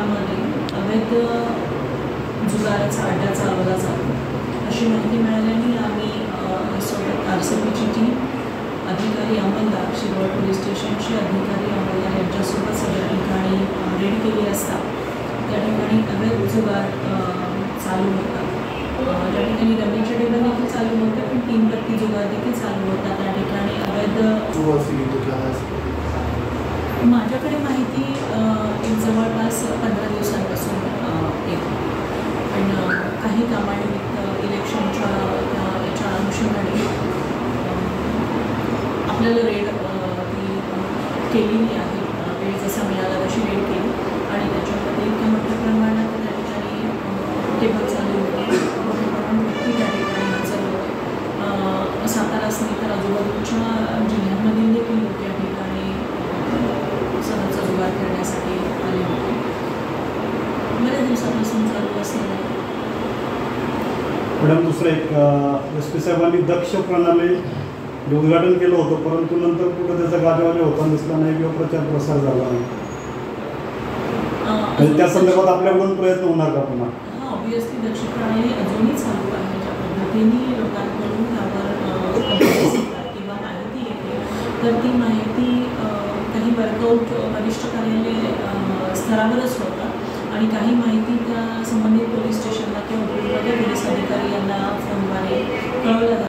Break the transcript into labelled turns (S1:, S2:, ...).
S1: भागामध्ये अवैध जुगाराचा अड्डा चालवला जातो अशी माहिती मिळाल्याने आम्ही सोबत RCPची टीम, अधिकारी अंमलदार, शिरोळ पोलीस स्टेशनचे अधिकारी अंमलदार यांच्यासोबत सगळ्या ठिकाणी रेड केली असता त्या ठिकाणी अवैध जुगार चालू होता। त्या ठिकाणी रमीचे टेबल देखील चालू होते, पण 3 पत्ती जुगार देखील चालू होता। त्या ठिकाणी अवैध माझ्याकडे माहिती एक जवळपास 15 दिवसांपासून येते, पण काही कामानिमित्त इलेक्शनच्या याच्या अनुषंगाने आपल्याला रेड ती केलेली आहे। वेळ जसा मिळाला तशी रेड केली आणि त्याच्यामध्ये इतक्या मोठ्या प्रमाणात त्या ठिकाणी टेबल चालू होते, मोठ्या प्रमाणात व्यक्ती त्या ठिकाणी हजर होते। साताराच नाही तर आजूबाजूच्या जिल्ह्यांमधील देखील लोक या ठिकाणी सणाचा जुगार करण्यासाठी आले होते। बऱ्याच दिवसापासून चालू असलेलं
S2: मॅडम, दुसरं एक SP साहेबांनी दक्ष प्रणाली उद्घाटन केलं होतं, परंतु नंतर कुठं त्याचा गाजवाजा होताना दिसला नाही किंवा प्रचार प्रसार झाला नाही, त्या संदर्भात आपल्याकडून प्रयत्न होणार का पुन्हा?
S1: हां, ऑब्वियसली दक्ष प्रणाली अजूनही चालू आहे। ज्या पद्धतीने लोकांकडून त्यावर किंवा माहिती येते तर ती माहिती काही वर्कआउट वरिष्ठ कार्यालय स्तरावरच होतं आणि काही माहिती त्या संबंधित पोलीस स्टेशनला किंवा पोलीस अधिकारी यांना फोनद्वारे कळवल्या